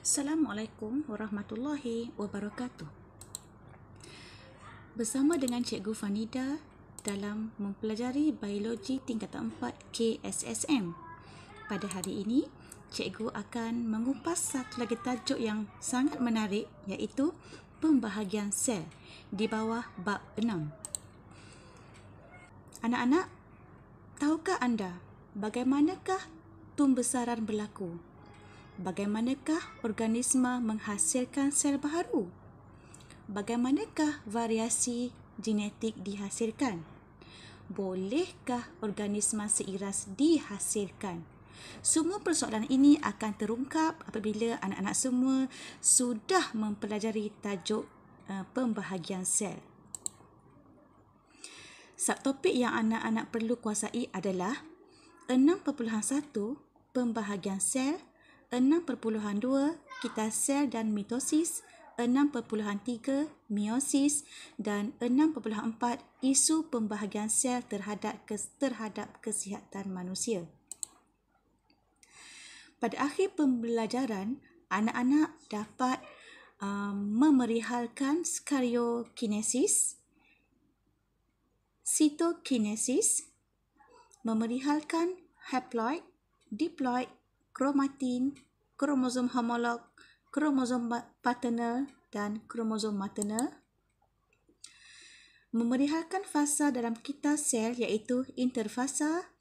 Assalamualaikum warahmatullahi wabarakatuh. Bersama dengan Cikgu Fanida dalam mempelajari biologi tingkatan 4 KSSM. Pada hari ini, Cikgu akan mengupas satu lagi tajuk yang sangat menarik, iaitu pembahagian sel di bawah bab 6. Anak-anak, tahukah anda bagaimanakah tumbesaran berlaku? Bagaimanakah organisma menghasilkan sel baharu? Bagaimanakah variasi genetik dihasilkan? Bolehkah organisma seiras dihasilkan? Semua persoalan ini akan terungkap apabila anak-anak semua sudah mempelajari tajuk pembahagian sel. Subtopik yang anak-anak perlu kuasai adalah 6.1 pembahagian sel, 6.2 kita sel dan mitosis, 6.3 meiosis dan 6.4 isu pembahagian sel terhadap kesihatan manusia. Pada akhir pembelajaran, anak-anak dapat memerihalkan karyokinesis, sitokinesis, memerihalkan haploid, diploid, kromatin, kromosom homolog, kromosom paternal dan kromosom maternal. Memerihalkan fasa dalam kita sel iaitu interfasa,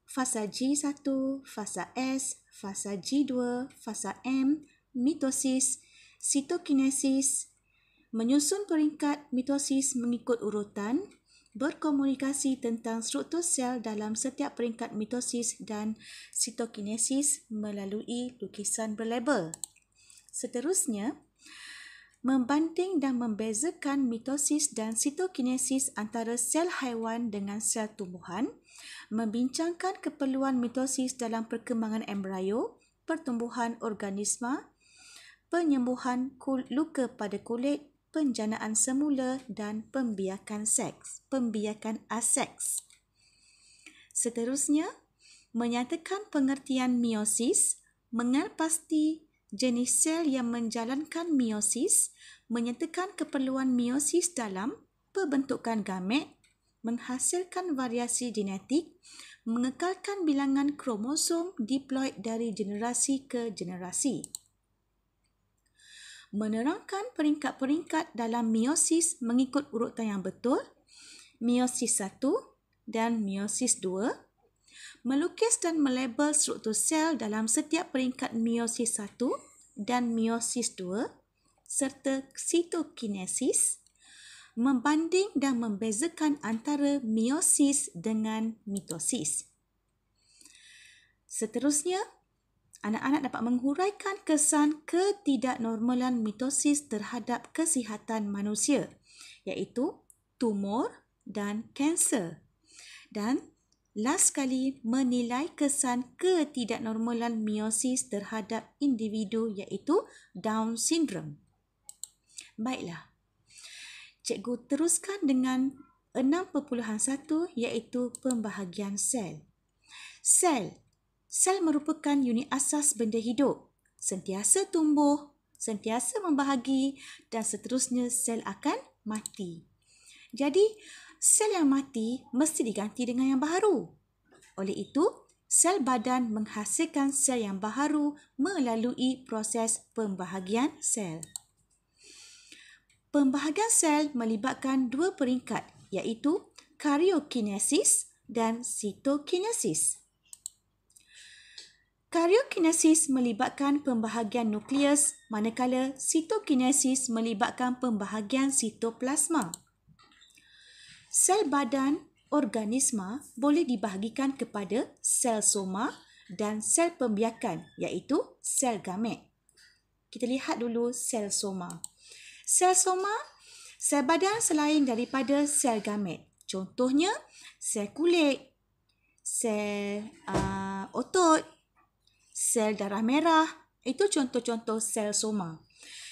fasa G1, fasa S, fasa G2, fasa M, mitosis, sitokinesis, menyusun peringkat mitosis mengikut urutan, berkomunikasi tentang struktur sel dalam setiap peringkat mitosis dan sitokinesis melalui lukisan berlabel. Seterusnya, membanding dan membezakan mitosis dan sitokinesis antara sel haiwan dengan sel tumbuhan, membincangkan keperluan mitosis dalam perkembangan embrio, pertumbuhan organisma, penyembuhan luka pada kulit, penjanaan semula dan pembiakan aseks. Seterusnya, menyatakan pengertian meiosis, mengenal pasti jenis sel yang menjalankan meiosis, menyatakan keperluan meiosis dalam pembentukan gamet, menghasilkan variasi genetik, mengekalkan bilangan kromosom diploid dari generasi ke generasi. Menerangkan peringkat-peringkat dalam meiosis mengikut urutan yang betul, meiosis 1 dan meiosis 2, melukis dan melabel struktur sel dalam setiap peringkat meiosis 1 dan meiosis 2, serta sitokinesis, membanding dan membezakan antara meiosis dengan mitosis. Seterusnya, anak-anak dapat menghuraikan kesan ketidaknormalan mitosis terhadap kesihatan manusia, iaitu tumor dan kanser. Dan last sekali, menilai kesan ketidaknormalan meiosis terhadap individu iaitu Down syndrome. Baiklah, cikgu teruskan dengan 6.1 iaitu pembahagian sel. Sel merupakan unit asas benda hidup, sentiasa tumbuh, sentiasa membahagi dan seterusnya sel akan mati. Jadi, sel yang mati mesti diganti dengan yang baharu. Oleh itu, sel badan menghasilkan sel yang baharu melalui proses pembahagian sel. Pembahagian sel melibatkan dua peringkat, iaitu karyokinesis dan sitokinesis. Karyokinesis melibatkan pembahagian nukleus, manakala sitokinesis melibatkan pembahagian sitoplasma. Sel badan organisma boleh dibahagikan kepada sel soma dan sel pembiakan, iaitu sel gamet. Kita lihat dulu sel soma. Sel soma, sel badan selain daripada sel gamet. Contohnya, sel kulit, sel otot, sel darah merah, itu contoh-contoh sel soma.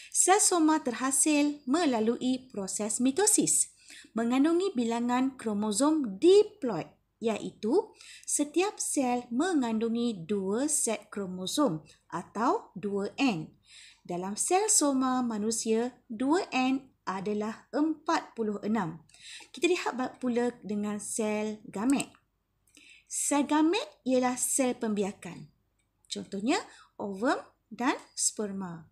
Sel soma terhasil melalui proses mitosis, mengandungi bilangan kromosom diploid, iaitu setiap sel mengandungi 2 set kromosom atau 2N. dalam sel soma manusia 2N adalah 46. Kita lihat pula dengan sel gamet. Sel gamet ialah sel pembiakan. Contohnya ovum dan sperma.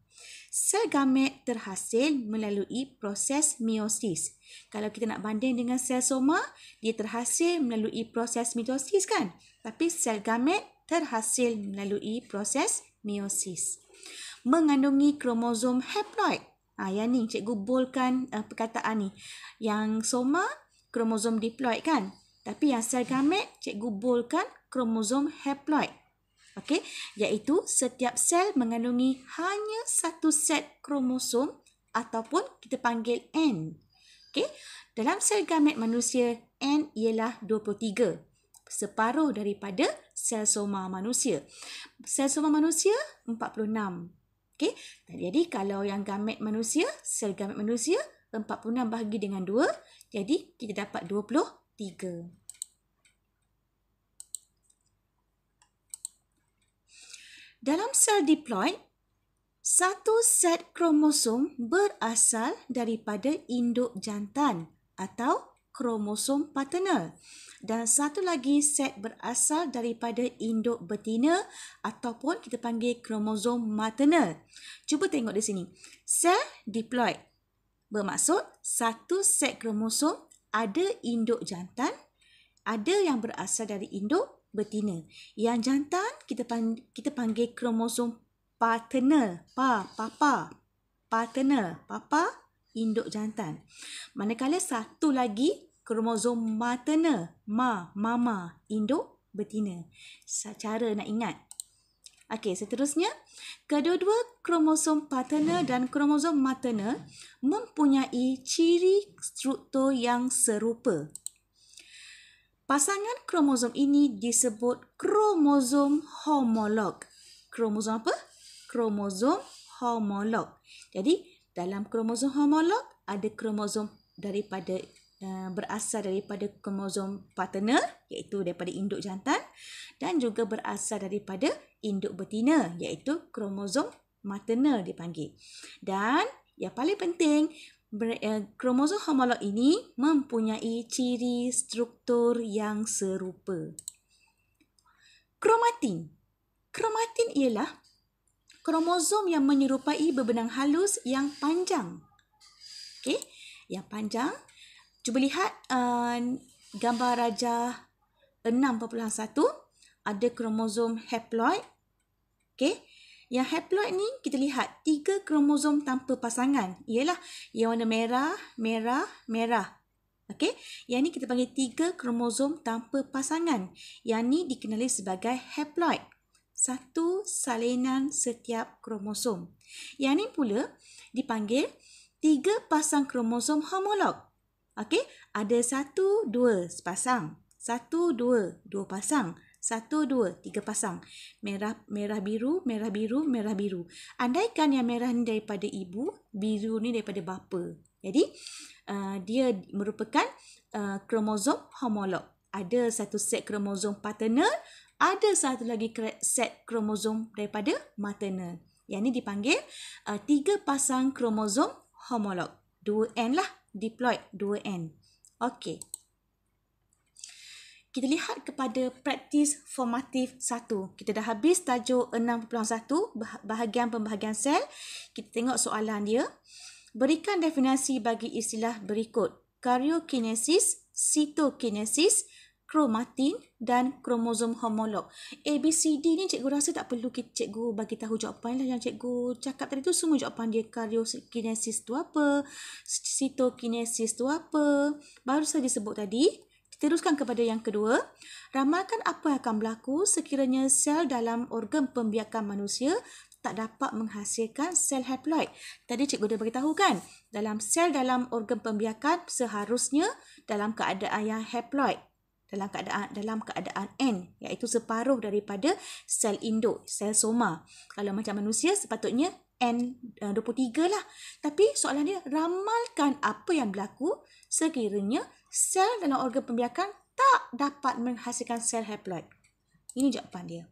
Sel gamet terhasil melalui proses meiosis. Kalau kita nak banding dengan sel soma, dia terhasil melalui proses mitosis kan? Tapi sel gamet terhasil melalui proses meiosis. Mengandungi kromosom haploid. Yang ni cikgu boldkan perkataan ni. Yang soma kromosom diploid kan? Tapi yang sel gamet cikgu boldkan kromosom haploid. Okey, iaitu setiap sel mengandungi hanya satu set kromosom ataupun kita panggil N. Okey, dalam sel gamet manusia N ialah 23, separuh daripada sel soma manusia. Sel soma manusia 46. Okey, jadi kalau yang gamet manusia, sel gamet manusia 46 bahagi dengan 2, jadi kita dapat 23. Dalam sel diploid, satu set kromosom berasal daripada induk jantan atau kromosom paternal dan satu lagi set berasal daripada induk betina ataupun kita panggil kromosom maternal. Cuba tengok di sini. Sel diploid bermaksud satu set kromosom ada induk jantan, ada yang berasal dari induk betina. Yang jantan kita panggil kromosom paternal, papa, paternal, papa, induk jantan. Manakala satu lagi kromosom maternal, mama, induk betina. Cara nak ingat. Okey, seterusnya, kedua-dua kromosom paternal dan kromosom maternal mempunyai ciri struktur yang serupa. Pasangan kromosom ini disebut kromosom homolog. Kromosom apa? Kromosom homolog. Jadi, dalam kromosom homolog ada kromosom berasal daripada kromosom paternal, iaitu daripada induk jantan, dan juga berasal daripada induk betina, iaitu kromosom maternal dipanggil. Dan yang paling penting, kromosom homolog ini mempunyai ciri struktur yang serupa. Kromatin. Kromatin ialah kromosom yang menyerupai berbenang halus yang panjang. Okey, yang panjang. Cuba lihat gambar rajah 6.1. Ada kromosom haploid. Okey. Yang haploid ni kita lihat 3 kromosom tanpa pasangan. Ialah yang warna merah, merah, merah. Okey. Yang ni kita panggil 3 kromosom tanpa pasangan. Yang ni dikenali sebagai haploid. Satu salinan setiap kromosom. Yang ni pula dipanggil 3 pasang kromosom homolog. Okey. Ada 1, 2 sepasang. 1, 2, 2 pasang. 1, 2, 3 pasang. Merah, merah biru, merah biru, merah biru. Andaikan yang merah ni daripada ibu, biru ni daripada bapa. Jadi, dia merupakan kromosom homolog. Ada satu set kromosom paternal, ada satu lagi set kromosom daripada maternal. Yang ni dipanggil 3 pasang kromosom homolog. 2N lah, diploid 2N. Okey. Kita lihat kepada praktis formatif 1. Kita dah habis tajuk 6.1, bahagian-pembahagian sel. Kita tengok soalan dia. Berikan definisi bagi istilah berikut. Karyokinesis, sitokinesis, kromatin dan kromosom homolog. A, B, C, D ni cikgu rasa tak perlu cikgu bagi tahu jawapan lah. Yang cikgu cakap tadi tu semua jawapan dia. Karyokinesis tu apa? Sitokinesis tu apa? Baru saja sebut tadi. Teruskan kepada yang kedua. Ramalkan apa yang akan berlaku sekiranya sel dalam organ pembiakan manusia tak dapat menghasilkan sel haploid. Tadi cikgu dah beritahu kan, dalam sel dalam organ pembiakan seharusnya dalam keadaan yang haploid. Dalam keadaan N, iaitu separuh daripada sel induk, sel soma. Kalau macam manusia sepatutnya N23 lah. Tapi soalan dia, ramalkan apa yang berlaku sekiranya sel dalam organ pembiakan tak dapat menghasilkan sel haploid. Ini jawapan dia.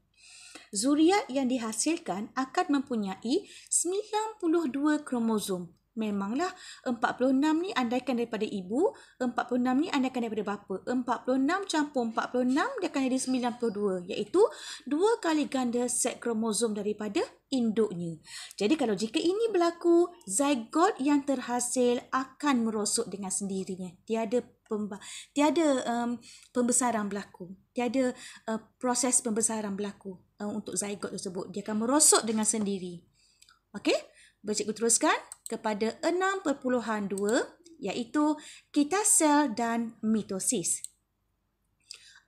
zuriat yang dihasilkan akan mempunyai 92 kromosom. Memanglah 46 ni andaikan daripada ibu, 46 ni andaikan daripada bapa. 46 campur 46 dia akan jadi 92, iaitu 2 kali ganda set kromosom daripada induknya. Jadi kalau jika ini berlaku, zygot yang terhasil akan merosot dengan sendirinya. Tiada pembesaran berlaku. Tiada proses pembesaran berlaku untuk zygot tersebut. Dia akan merosot dengan sendiri. Okey? Cikgu teruskan kepada 6.2 iaitu kitar sel dan mitosis.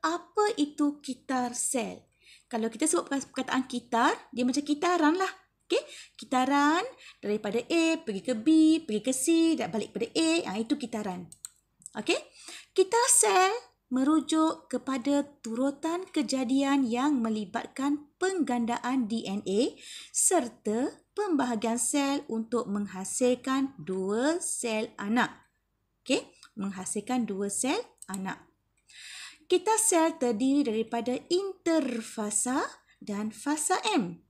Apa itu kitar sel? Kalau kita sebut perkataan kitar, dia macam kitaran lah. Okay? Kitaran daripada A pergi ke B, pergi ke C dan balik kepada A. Itu kitaran. Okay? Kitar sel merujuk kepada turutan kejadian yang melibatkan penggandaan DNA serta pembahagian sel untuk menghasilkan 2 sel anak. Okey, menghasilkan 2 sel anak. Kitar sel terdiri daripada interfasa dan fasa M.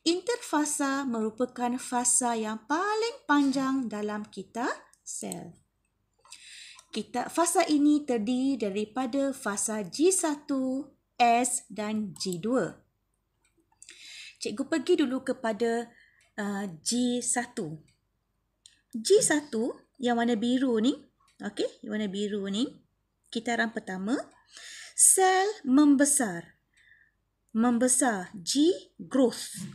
Interfasa merupakan fasa yang paling panjang dalam kitar sel. Fasa ini terdiri daripada fasa G1, S dan G2. Cikgu pergi dulu kepada G1. G1 yang warna biru ni, okey, yang warna biru ni, kitaran pertama, sel membesar. Membesar, G growth.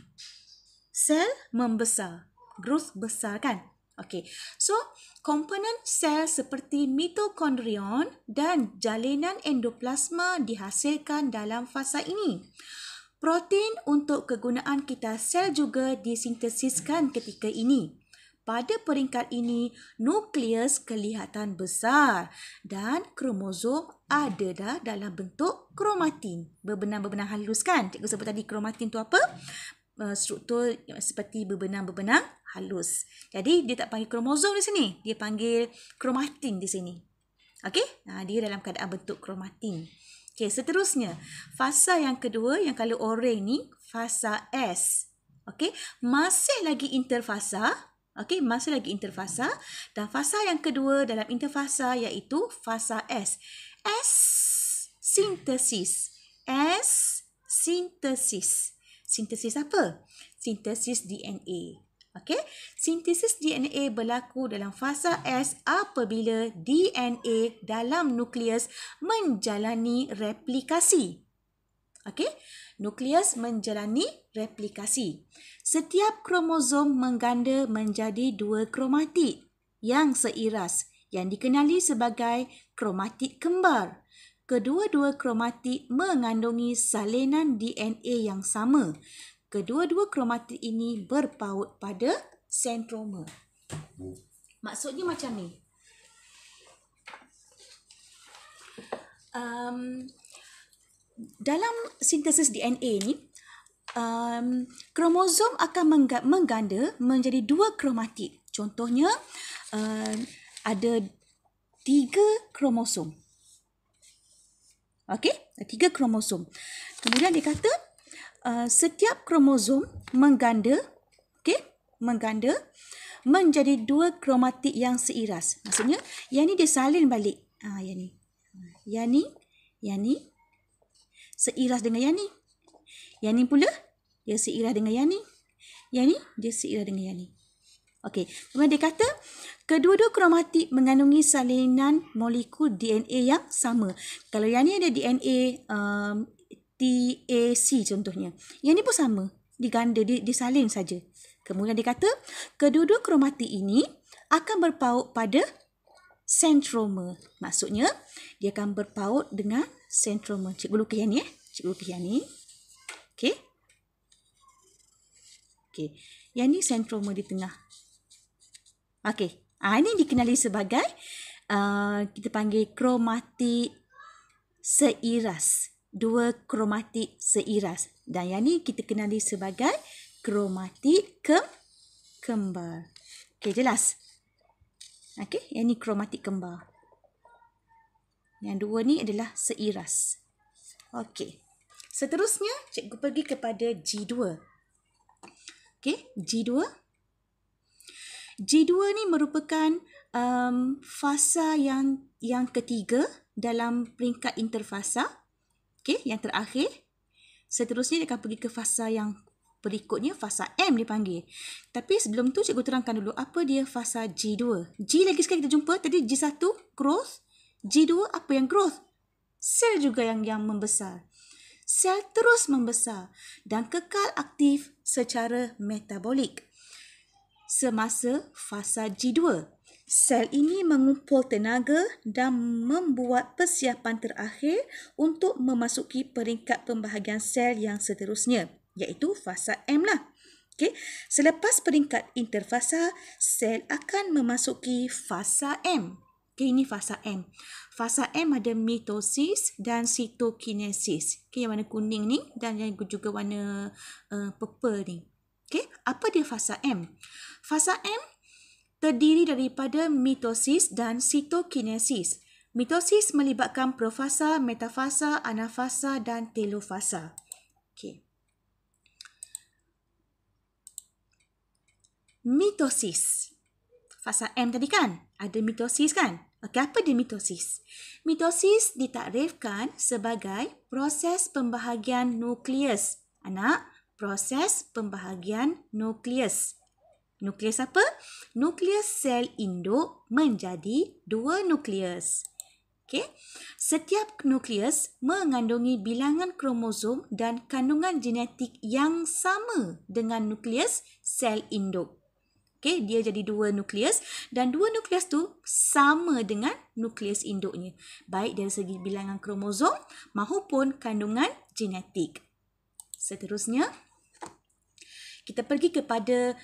Sel membesar, growth besar kan? Okey. So, komponen sel seperti mitokondrion dan jalinan endoplasma dihasilkan dalam fasa ini. Protein untuk kegunaan kitar sel juga disintesiskan ketika ini. Pada peringkat ini, nukleus kelihatan besar dan kromosom ada dah dalam bentuk kromatin. Berbenang-benang halus kan? Cikgu sebut tadi kromatin tu apa? Struktur seperti berbenang-benang halus. Jadi, dia tak panggil kromosom di sini. Dia panggil kromatin di sini. Okey? Dia dalam keadaan bentuk kromatin. Okey, seterusnya, fasa yang kedua yang color oranye ni, fasa S. Okey, masih lagi interfasa. Okey, masih lagi interfasa. Dan fasa yang kedua dalam interfasa iaitu fasa S. S, sintesis. S, sintesis. Sintesis apa? Sintesis DNA. Okey, sintesis DNA berlaku dalam fasa S apabila DNA dalam nukleus menjalani replikasi. Okey, nukleus menjalani replikasi. Setiap kromosom mengganda menjadi 2 kromatid yang seiras yang dikenali sebagai kromatid kembar. Kedua-dua kromatid mengandungi salinan DNA yang sama. Kedua-dua kromatid ini berpaut pada sentroma. Maksudnya macam ni. Dalam sintesis DNA ni, kromosom akan mengganda menjadi 2 kromatid. Contohnya, ada 3 kromosom. Okey, 3 kromosom. Kemudian dia kata, setiap kromosom mengganda menjadi 2 kromatid yang seiras. Maksudnya, yang ni dia salin balik. Yang ni seiras dengan yang ni. Yang ni pula dia seiras dengan yang ni. Yang ni dia seiras dengan yang ni. Okey, kemudian dia kata kedua-dua kromatid mengandungi salinan molekul DNA yang sama. Kalau yang ni ada DNA TAC contohnya. Yang ni pun sama. Diganda, disalin saja. Kemudian dia kata kedua-dua kromatid ini akan berpaut pada sentroma. Maksudnya dia akan berpaut dengan sentroma. Cikgu lukis yang ni Cikgu lukis yang ni. Okey. Okey. Yang ni sentroma di tengah. Okey. Ini dikenali sebagai kita panggil kromatid seiras. 2 kromatid seiras. Dan yang ni kita kenali sebagai kromatid kembar. Okey, jelas? Okey, yang ni kromatid kembar. Yang 2 ni adalah seiras. Okey. Seterusnya, cikgu pergi kepada G2. Okey, G2. G2 ni merupakan fasa yang ketiga dalam peringkat interfasa. Okey, yang terakhir. Seterusnya dia akan pergi ke fasa yang berikutnya, fasa M dipanggil. Tapi sebelum tu cikgu terangkan dulu apa dia fasa G2. G lagi sekali kita jumpa, tadi G1 growth, G2 apa yang growth? Sel juga yang membesar. Sel terus membesar dan kekal aktif secara metabolik. Semasa fasa G2, sel ini mengumpul tenaga dan membuat persiapan terakhir untuk memasuki peringkat pembahagian sel yang seterusnya, iaitu fasa M lah. Okay. Selepas peringkat interfasa, sel akan memasuki fasa M. Okay, ini fasa M. Fasa M ada mitosis dan sitokinesis. Okay, yang warna kuning ni dan yang juga warna purple ni. Okay, apa dia fasa M? Fasa M terdiri daripada mitosis dan sitokinesis. Mitosis melibatkan profasa, metafasa, anafasa dan telofasa. Okay. Mitosis. Fasa M tadi kan? Ada mitosis kan? Okey, apa dia mitosis? Mitosis ditakrifkan sebagai proses pembahagian nukleus. Anak, proses pembahagian nukleus. Nukleus apa? Nukleus sel induk menjadi 2 nukleus. Okey. Setiap nukleus mengandungi bilangan kromosom dan kandungan genetik yang sama dengan nukleus sel induk. Okey, dia jadi 2 nukleus dan 2 nukleus tu sama dengan nukleus induknya, baik dari segi bilangan kromosom maupun kandungan genetik. Seterusnya, kita pergi kepada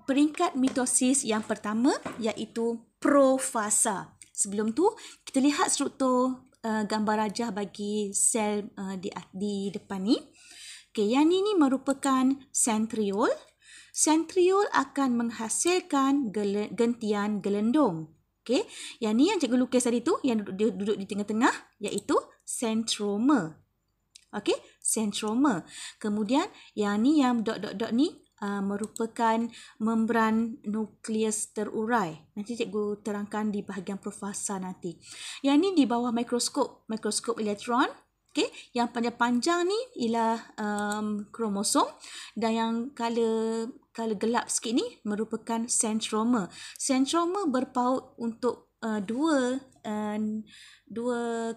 peringkat mitosis yang pertama, iaitu profasa. Sebelum tu, kita lihat struktur gambar rajah bagi sel di depan ni. Okay, yang ini merupakan centriole. Centriole akan menghasilkan gentian gelendong. Okay, yang ni yang cikgu lukis tadi tu, yang duduk di tengah-tengah, iaitu centroma. Okey, centroma. Kemudian yang ni, yang dot-dot-dot ni merupakan membran nukleus terurai. Nanti cikgu terangkan di bahagian profasa nanti. Yang ni di bawah mikroskop elektron. Okey, yang panjang-panjang ni ialah kromosom dan yang color gelap sikit ni merupakan centroma. Centroma berpaut untuk dua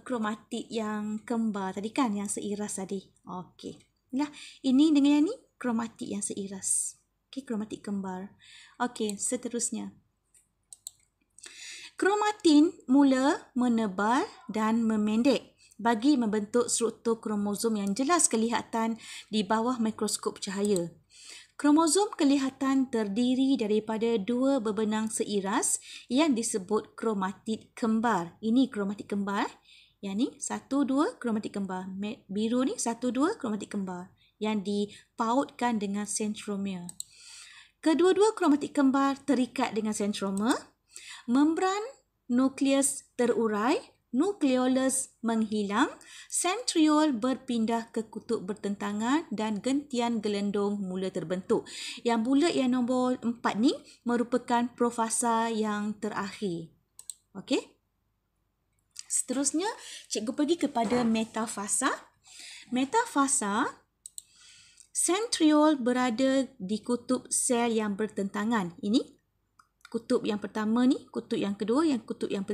kromatik yang kembar tadi kan, yang seiras tadi. Okey. Nah, ini dengan yang ni kromatik yang seiras. Okey, kromatik kembar. Okey, seterusnya. Kromatin mula menebal dan memendek bagi membentuk struktur kromosom yang jelas kelihatan di bawah mikroskop cahaya. Kromosom kelihatan terdiri daripada 2 bebenang seiras yang disebut kromatid kembar. Ini kromatid kembar. Yang ni 1, 2 kromatid kembar. Biru ni 1, 2 kromatid kembar yang dipautkan dengan centromere. Kedua-dua kromatid kembar terikat dengan centroma. Membran nukleus terurai, nukleolus menghilang, centriole berpindah ke kutub bertentangan dan gentian gelendong mula terbentuk. Yang bulat yang nombor 4 ni merupakan profasa yang terakhir. Okey. Seterusnya, cikgu pergi kepada metafasa. Metafasa, centriole berada di kutub sel yang bertentangan. Ini kutub yang pertama ni, kutub yang kedua, yang kutub yang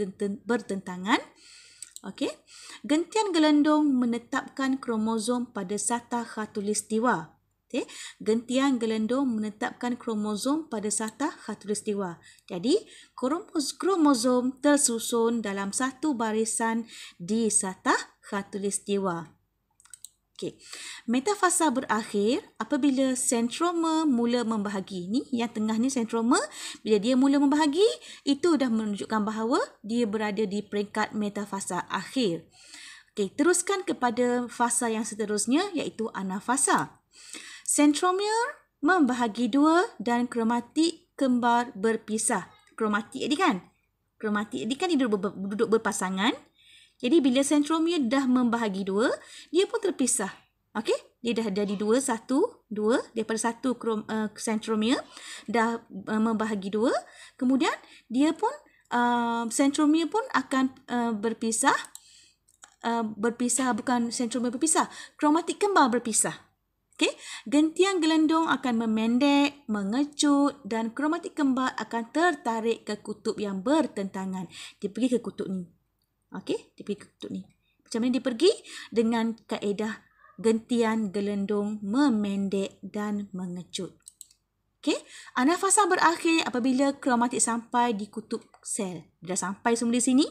bertentangan. Okey. Gentian gelendong menetapkan kromosom pada satah khatulistiwa. Okey. Gentian gelendong menetapkan kromosom pada satah khatulistiwa. Jadi, kromosom tersusun dalam satu barisan di satah khatulistiwa. Okey. Metafasa berakhir apabila centroma mula membahagi. Ni yang tengah ni centroma, bila dia mula membahagi, itu dah menunjukkan bahawa dia berada di peringkat metafasa akhir. Okey, teruskan kepada fasa yang seterusnya, iaitu anafasa. Centromere membahagi 2 dan kromatik kembar berpisah. Kromatik tadi kan? Kromatik tadi kan dia duduk berpasangan. Jadi bila centromere dah membahagi 2, dia pun terpisah. Okey, dia dah jadi 2, 1, 2 daripada satu centromere dah membahagi 2. Kemudian dia pun centromere pun akan berpisah bukan centromere berpisah, kromatik kembar berpisah. Okey, gentian gelendung akan memendek, mengecut dan kromatik kembar akan tertarik ke kutub yang bertentangan. Dia pergi ke kutub ni. Okey, dia pergi ke kutub ni. Macam mana dia pergi? Dengan kaedah gentian gelendung memendek dan mengecut. Okey, anafasa berakhir apabila kromatik sampai di kutub sel. Dah sampai semula di sini?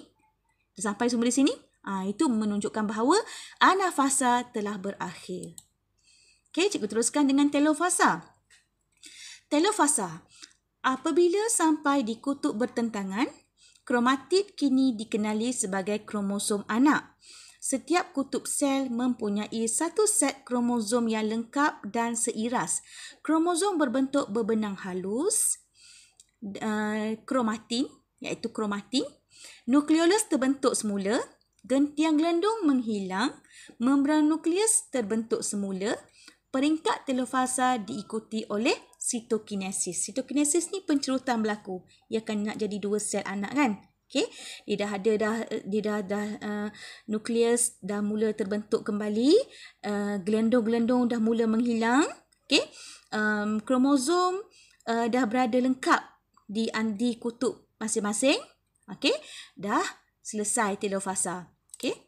Dah sampai semula di sini? Itu menunjukkan bahawa anafasa telah berakhir. Okey, cikgu teruskan dengan telofasa. Telofasa, apabila sampai di kutub bertentangan, kromatid kini dikenali sebagai kromosom anak. Setiap kutub sel mempunyai satu set kromosom yang lengkap dan seiras. Kromosom berbentuk berbenang halus, kromatin, iaitu kromatin. Nukleolus terbentuk semula, gentian gelendung menghilang, membran nukleus terbentuk semula. Peringkat telofasa diikuti oleh sitokinesis. Sitokinesis ni pencerutan berlaku. Ia akan nak jadi 2 sel anak kan? Okey, dia dah nukleus dah mula terbentuk kembali, gelendung-gelendung dah mula menghilang. Okey, kromosom dah berada lengkap di kutub masing-masing. Okey, dah selesai telofasa. Okey,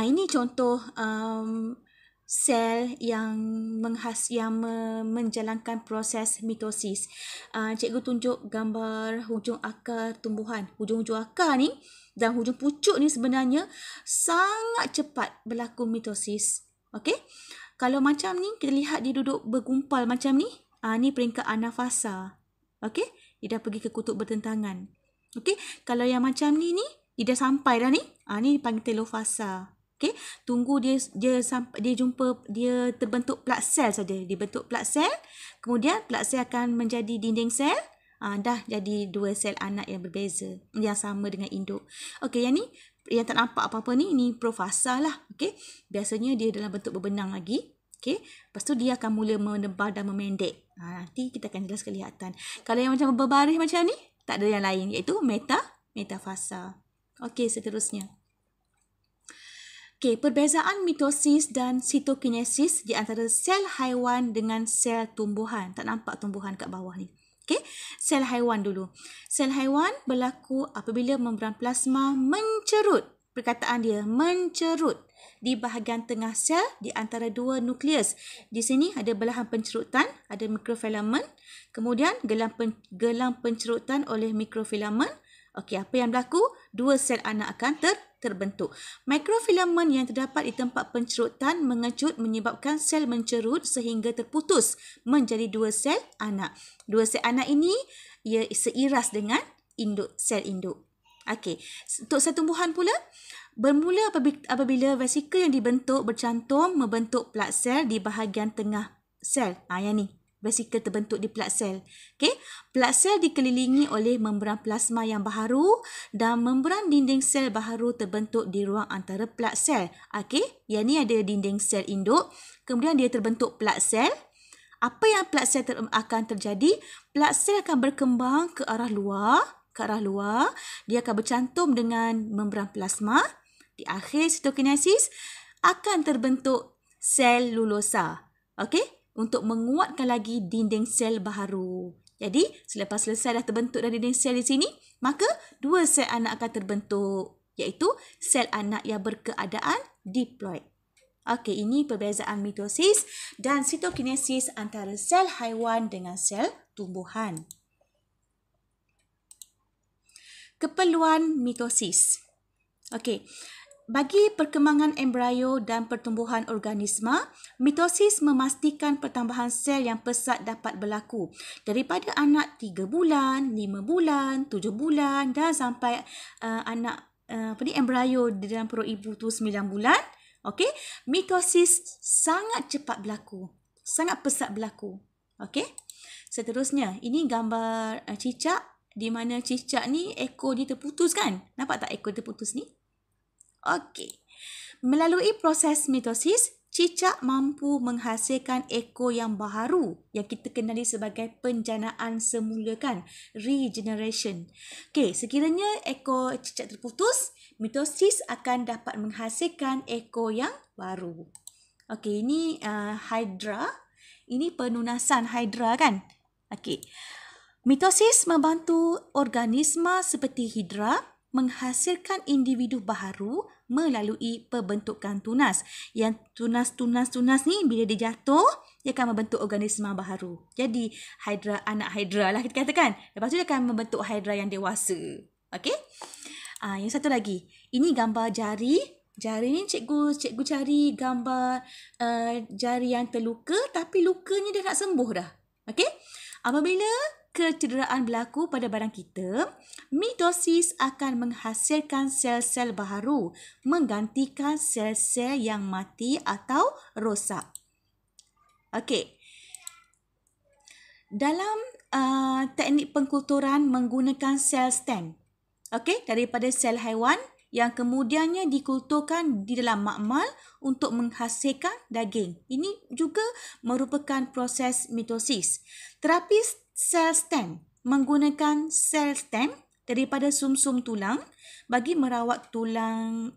ini contoh sel yang menjalankan proses mitosis. Cikgu tunjuk gambar hujung akar tumbuhan. Hujung-hujung akar ni dan hujung pucuk ni sebenarnya sangat cepat berlaku mitosis. Okey. Kalau macam ni, kita lihat dia duduk bergumpal macam ni. Ni peringkat anafasa. Okey. Dia dah pergi ke kutub bertentangan. Okey. Kalau yang macam ni, dia dah sampai dah ni. Ni panggil telofasa. Okey, tunggu dia terbentuk plak sel saja. Dia bentuk plak sel, kemudian plak sel akan menjadi dinding sel. Dah jadi 2 sel anak yang berbeza, yang sama dengan induk. Okey, yang ni yang tak nampak apa-apa ni profasa lah. Okey, biasanya dia dalam bentuk berbenang lagi. Okey, lepas tu dia akan mula menebar dan memendek. Nanti kita akan jelas kelihatan. Kalau yang macam berbaris macam ni, tak ada yang lain, iaitu metafasa. Okey, seterusnya. Okey, perbezaan mitosis dan sitokinesis di antara sel haiwan dengan sel tumbuhan. Tak nampak tumbuhan kat bawah ni. Okey, sel haiwan dulu. Sel haiwan berlaku apabila membran plasma mencerut. Perkataan dia mencerut di bahagian tengah sel di antara 2 nukleus. Di sini ada belahan pencerutan, ada mikrofilament. Kemudian gelang pencerutan oleh mikrofilament. Okey, apa yang berlaku? 2 sel anak akan terbentuk. Mikrofilament yang terdapat di tempat pencerutan mengecut menyebabkan sel mencerut sehingga terputus menjadi 2 sel anak. 2 sel anak ini ia seiras dengan sel induk. Okey, untuk sel tumbuhan pula, bermula apabila vesikel yang dibentuk bercantum membentuk plak sel di bahagian tengah sel. Yang ni. Vesikel terbentuk di plak sel. Okey, plak sel dikelilingi oleh membran plasma yang baharu dan membran dinding sel baharu terbentuk di ruang antara plak sel. Okey, yang ni ada dinding sel induk, kemudian dia terbentuk plak sel. Apa yang plak sel akan terjadi? Plak sel akan berkembang ke arah luar, dia akan bercantum dengan membran plasma. Di akhir sitokinesis akan terbentuk sel lulosa. Okey, untuk menguatkan lagi dinding sel baharu. Jadi, selepas selesai dah terbentuk dah dinding sel di sini, maka 2 sel anak akan terbentuk, iaitu sel anak yang berkeadaan diploid. Okey, ini perbezaan mitosis dan sitokinesis antara sel haiwan dengan sel tumbuhan. Keperluan mitosis. Okey. Bagi perkembangan embrio dan pertumbuhan organisma, mitosis memastikan pertambahan sel yang pesat dapat berlaku. Daripada anak 3 bulan, 5 bulan, 7 bulan dan sampai embrio di dalam perut ibu tu 9 bulan. Okey, mitosis sangat cepat berlaku. Sangat pesat berlaku. Okey. Seterusnya, ini gambar cicak di mana cicak ni ekor dia terputus kan? Nampak tak ekor terputus ni? Okey. Melalui proses mitosis, cicak mampu menghasilkan ekor yang baharu yang kita kenali sebagai penjanaan semula kan, regeneration. Okey, sekiranya ekor cicak terputus, mitosis akan dapat menghasilkan ekor yang baru. Okey, ini hydra. Ini penunasan hydra kan? Okey. Mitosis membantu organisma seperti hidra menghasilkan individu baharu melalui pembentukan tunas. Yang tunas ni bila dia jatuh, dia akan membentuk organisma baharu. Jadi hydra, anak hydra lah kita katakan. Lepas tu dia akan membentuk hydra yang dewasa. Okey? Yang satu lagi. Ini gambar jari. Jari ni cikgu cari gambar jari yang terluka tapi lukanya dah nak sembuh dah. Okey? Apabila kecederaan berlaku pada badan kita, mitosis akan menghasilkan sel-sel baharu menggantikan sel-sel yang mati atau rosak. Okey. Dalam teknik pengkulturan menggunakan sel stem. Okey, daripada sel haiwan yang kemudiannya dikulturkan di dalam makmal untuk menghasilkan daging. Ini juga merupakan proses mitosis. Terapi sel stem menggunakan sel stem daripada sumsum tulang bagi merawat tulang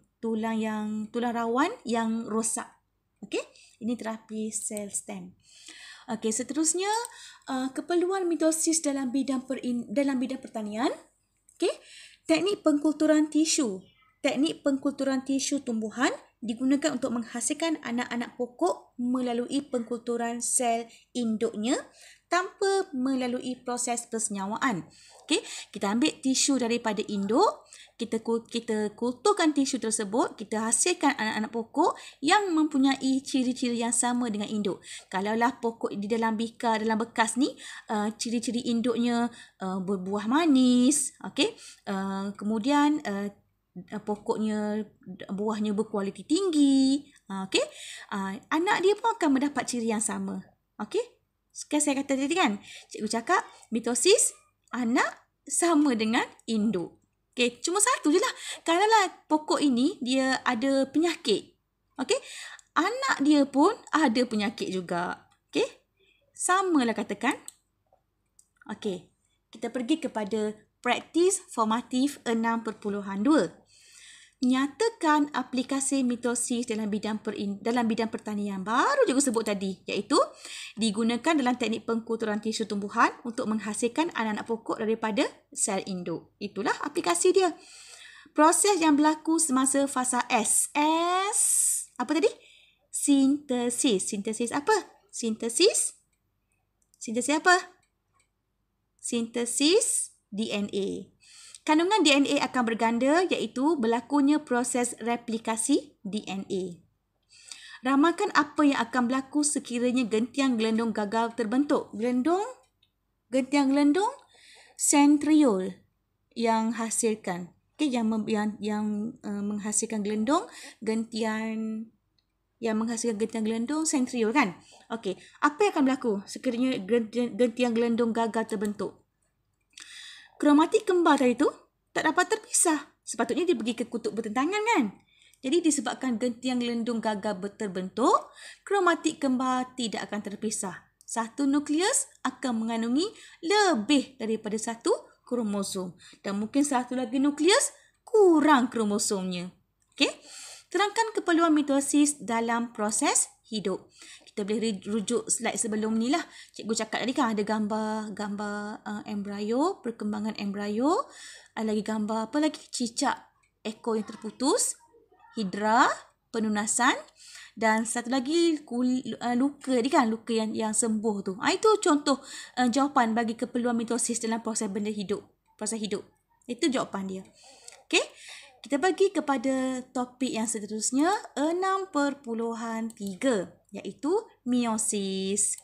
rawan yang rosak. Okey, ini terapi sel stem. Okey, seterusnya keperluan mitosis dalam bidang pertanian. Okey, teknik pengkulturan tisu. Teknik pengkulturan tisu tumbuhan digunakan untuk menghasilkan anak-anak pokok melalui pengkulturan sel induknya tanpa melalui proses persenyawaan. Okey, kita ambil tisu daripada induk, kita kulturkan tisu tersebut, kita hasilkan anak-anak pokok yang mempunyai ciri-ciri yang sama dengan induk. Kalaulah pokok di dalam bika, dalam bekas ni, ciri-ciri induknya berbuah manis, okey. Kemudian pokoknya, buahnya berkualiti tinggi, okey. Anak dia pun akan mendapat ciri yang sama. Okey. Sekarang saya kata tadi kan, cikgu cakap mitosis anak sama dengan induk. Okey, cuma satu je lah. Kalaulah pokok ini dia ada penyakit, okey, anak dia pun ada penyakit juga. Okey, samalah katakan. Okey, kita pergi kepada praktis formatif 6.2. Nyatakan aplikasi mitosis dalam bidang pertanian. Baru cikgu sebut tadi, iaitu digunakan dalam teknik pengkulturan tisu tumbuhan untuk menghasilkan anak-anak pokok daripada sel induk. Itulah aplikasi dia. Proses yang berlaku semasa fasa S. Apa tadi? Sintesis. Sintesis apa? Sintesis apa? Sintesis DNA. Kandungan DNA akan berganda iaitu berlakunya proses replikasi DNA. Ramalkan apa yang akan berlaku sekiranya gentian gelendong gagal terbentuk. Gentian gelendong centriole yang hasilkan. Okey, yang menghasilkan gelendong gentian gelendong centriole kan. Okey, apa yang akan berlaku sekiranya gentian gelendong gagal terbentuk? Kromatik kembar tadi tu tak dapat terpisah. Sepatutnya dia pergi ke kutub bertentangan kan. Jadi disebabkan gentian gelendong gagal terbentuk, kromatik kembar tidak akan terpisah. Satu nukleus akan mengandungi lebih daripada satu kromosom. Dan mungkin satu lagi nukleus kurang kromosomnya. Okey? Terangkan keperluan mitosis dalam proses hidup. Kita boleh rujuk slide sebelum ni lah. Cikgu cakap tadi kan ada gambar embrio, perkembangan embrio. Ada lagi gambar apa lagi? Cicak ekor yang terputus, hidra, penunasan. Dan satu lagi luka ni kan, luka yang sembuh tu. Itu contoh jawapan bagi keperluan mitosis dalam proses hidup. Itu jawapan dia. Okey. Kita bagi kepada topik yang seterusnya 6.3 iaitu meiosis.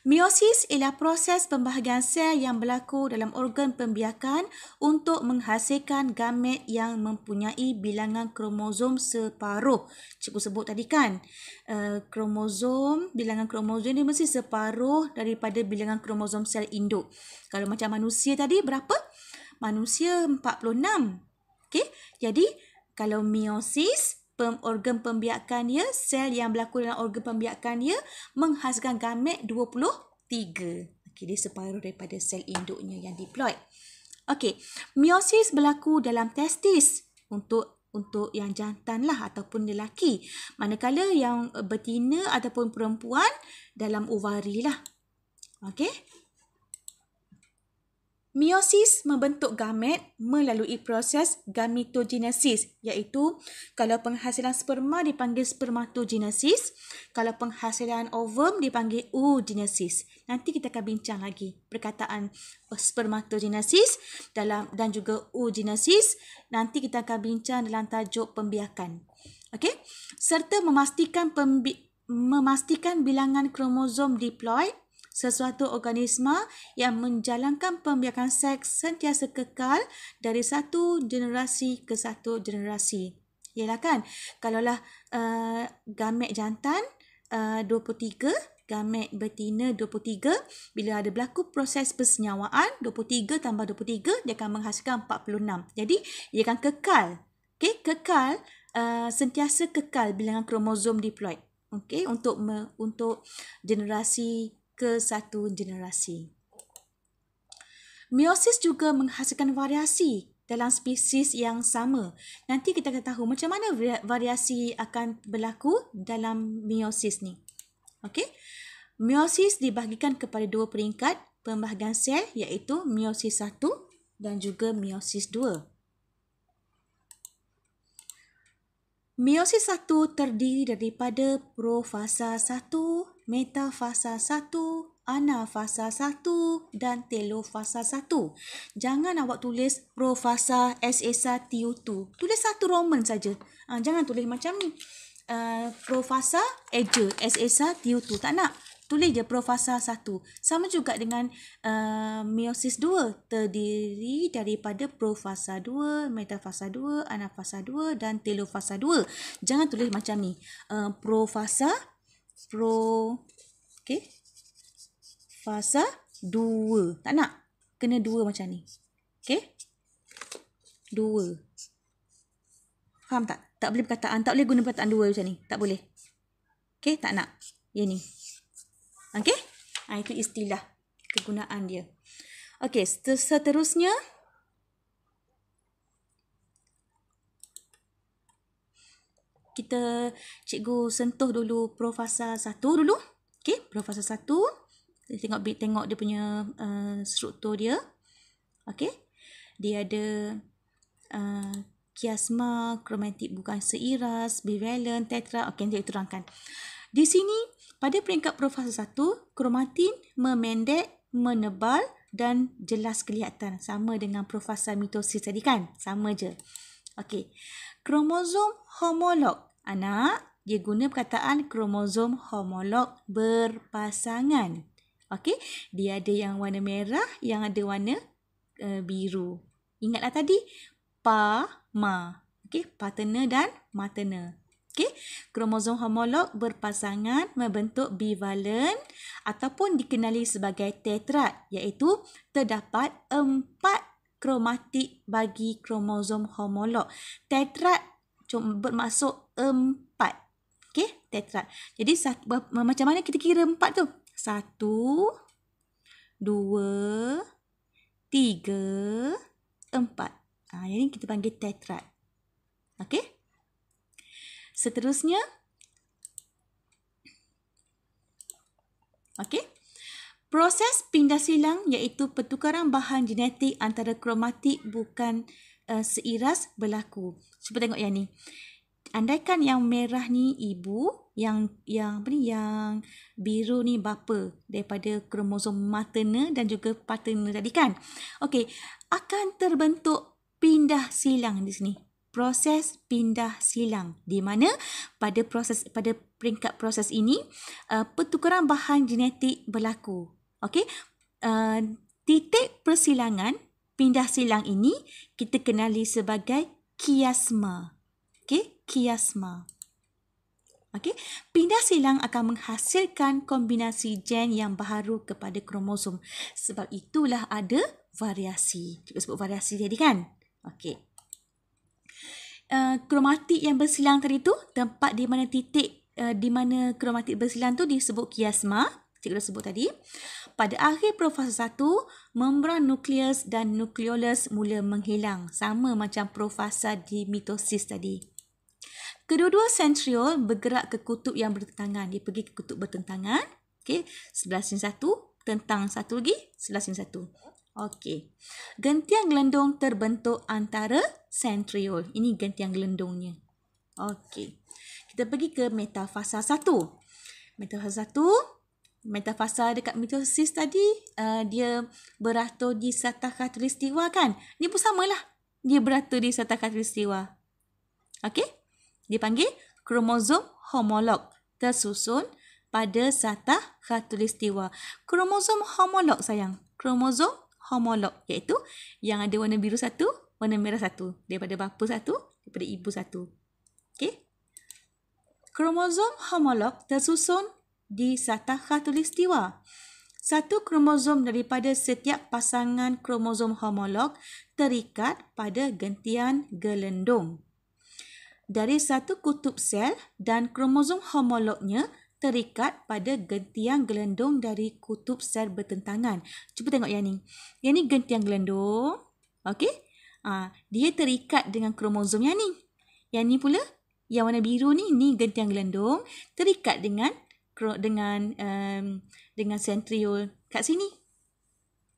Meiosis ialah proses pembahagian sel yang berlaku dalam organ pembiakan untuk menghasilkan gamet yang mempunyai bilangan kromosom separuh. Cikgu sebut tadi kan, bilangan kromosom ni mesti separuh daripada bilangan kromosom sel induk. Kalau macam manusia tadi berapa? Manusia 46. Okey, jadi Kalau meiosis, organ pembiakan dia, sel yang berlaku dalam organ pembiakan dia menghasilkan gamet 23. Okey, dia separuh daripada sel induknya yang diploid. Okey, meiosis berlaku dalam testis untuk yang jantan lah ataupun lelaki. Manakala yang betina ataupun perempuan dalam ovari lah. Okey. Meiosis membentuk gamet melalui proses gametogenesis, iaitu kalau penghasilan sperma dipanggil spermatogenesis, kalau penghasilan ovum dipanggil oogenesis. Nanti kita akan bincang lagi perkataan spermatogenesis dan juga oogenesis. Nanti kita akan bincang dalam tajuk pembiakan. Okey? Serta memastikan bilangan kromosom diploid. Sesuatu organisma yang menjalankan pembiakan seks sentiasa kekal dari satu generasi ke satu generasi. Yalah kan, kalaulah gamet jantan 23, gamet betina 23, bila ada berlaku proses persenyawaan 23 tambah 23 dia akan menghasilkan 46. Jadi dia akan kekal. Okey, kekal sentiasa kekal bilangan kromosom diploid. Okey, untuk generasi ke satu generasi. Meiosis juga menghasilkan variasi dalam spesies yang sama. Nanti kita akan tahu macam mana variasi akan berlaku dalam meiosis ni. Okey. Meiosis dibahagikan kepada dua peringkat pembahagian sel, iaitu meiosis 1 dan juga meiosis 2. Meiosis 1 terdiri daripada profasa 1, metafasa 1, anafasa 1 dan telofasa 1. Jangan awak tulis profasa SSA TU2. Tulis satu Roman saja. Jangan tulis macam ni. Profasa eja SSA TU2. Tak nak. Tulis je profasa 1. Sama juga dengan meiosis 2. Terdiri daripada profasa 2, metafasa 2, anafasa 2 dan telofasa 2. Jangan tulis macam ni. Okey. Fasa 2. Tak nak. Kena 2 macam ni. Okey. 2. Faham tak? Tak boleh guna perkataan 2 macam ni. Tak boleh. Okey, tak nak. Yang ni. Okey? Itu istilah kegunaan dia. Okey, seterusnya kita cikgu sentuh dulu profasa 1 dulu. Okey, profasa 1. Kita tengok dia punya struktur dia. Okey. Dia ada kiasma, kromatik bukan seiras, bivalent, tetra. Okey, nanti saya terangkan. Di sini pada peringkat profasa 1, kromatin memendek, menebal dan jelas kelihatan. Sama dengan profasa mitosis tadi kan? Sama je. Okey. Kromosom homolog. Anak, dia guna perkataan kromosom homolog berpasangan. Okey. Dia ada yang warna merah, yang ada warna biru. Ingatlah tadi, ma. Okey, paternal dan maternal. Okey, kromosom homolog berpasangan membentuk bivalent ataupun dikenali sebagai tetrad, iaitu terdapat 4 kromatik bagi kromosom homolog. Tetrad bermaksud 4. Okey, tetrad. Jadi macam mana kita kira 4 tu? 1, 2, 3, 4. Yang ni kita panggil tetrad. Okey. Seterusnya, okey, proses pindah silang iaitu pertukaran bahan genetik antara kromatik bukan seiras berlaku. Cuba tengok yang ni. Andaikan yang merah ni ibu, yang biru ni bapa daripada kromosom maternal dan juga paternal tadi kan. Okey, akan terbentuk pindah silang di sini. Proses pindah silang, di mana pada peringkat proses ini pertukaran bahan genetik berlaku. Okey, titik persilangan pindah silang ini kita kenali sebagai kiasma. Okey, kiasma. Okey, pindah silang akan menghasilkan kombinasi gen yang baharu kepada kromosom. Sebab itulah ada variasi. Kita sebut variasi tadi kan? Okey. kromatik yang bersilang tadi tu, tempat di mana titik di mana kromatik bersilang tu disebut kiasma. Cikgu dah sebut tadi. Pada akhir profasa 1, membran nukleus dan nukleolus mula menghilang. Sama macam profasa di mitosis tadi. Kedua-dua sentriol bergerak ke kutub yang bertentangan. Dia pergi ke kutub bertentangan. Okey, sebelah sini satu, tentang satu lagi, sebelah sini satu. Okey. Gentian gelendung terbentuk antara sentriol. Ini gentian gelendungnya. Okey. Kita pergi ke metafasa 1. Metafasa 1, metafasa dekat mitosis tadi, dia beratur di satah khatulistiwa kan? Ni pun samalah. Dia beratur di satah khatulistiwa. Okey? Dipanggil kromosom homolog tersusun pada satah khatulistiwa. Kromosom homolog sayang. Kromosom homolog iaitu yang ada warna biru satu, warna merah satu. Daripada bapa satu, daripada ibu satu. Okey? Kromosom homolog tersusun di satah khatulistiwa. Satu kromosom daripada setiap pasangan kromosom homolog terikat pada gentian gelendung. Dari satu kutub sel dan kromosom homolognya terikat pada gentian gelendung dari kutub sel bertentangan. Cuba tengok yang ni. Yang ni gentian gelendung. Okey? Dia terikat dengan kromosom yang ni. Yang ni pula, yang warna biru ni gentian gelendung terikat dengan sentriol kat sini.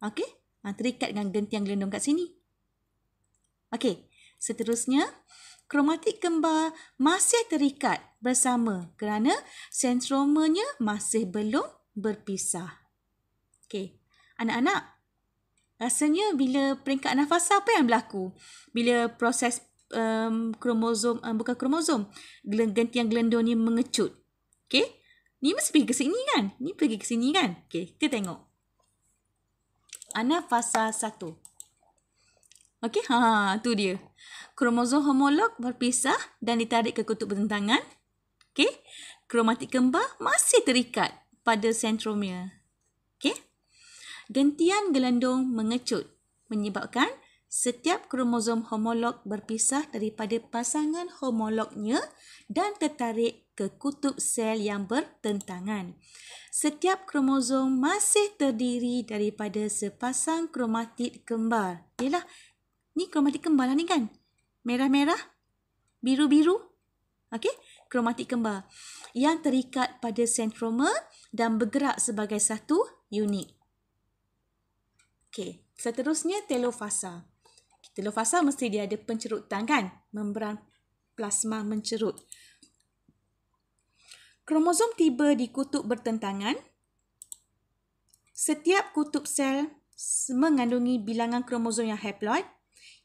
Okey? Terikat dengan gentian gelendung kat sini. Okey. Seterusnya, kromatik kembar masih terikat bersama kerana sentromanya masih belum berpisah. Okey. Anak-anak, rasanya bila peringkat nafasa apa yang berlaku? Bila proses gentian gelendung ni mengecut. Okey? Ni mesti pergi ke sini kan? Ni pergi ke sini kan? Okey, kita tengok. Anafasa 1. Okey, tu dia. Kromosom homolog berpisah dan ditarik ke kutub bertentangan. Okey, kromatik kembar masih terikat pada sentromere. Okey. Gentian gelendung mengecut menyebabkan setiap kromosom homolog berpisah daripada pasangan homolognya dan tertarik ke kutub sel yang bertentangan. Setiap kromosom masih terdiri daripada sepasang kromatid kembar. Yalah, ni kromatid kembar lah ni kan? Merah-merah, biru-biru. Okey, kromatid kembar yang terikat pada sentromer dan bergerak sebagai satu unit. Okey, seterusnya telofasa. Telofasa mesti dia ada pencerutan kan? Membran plasma mencerut. Kromosom tiba di kutub bertentangan. Setiap kutub sel mengandungi bilangan kromosom yang haploid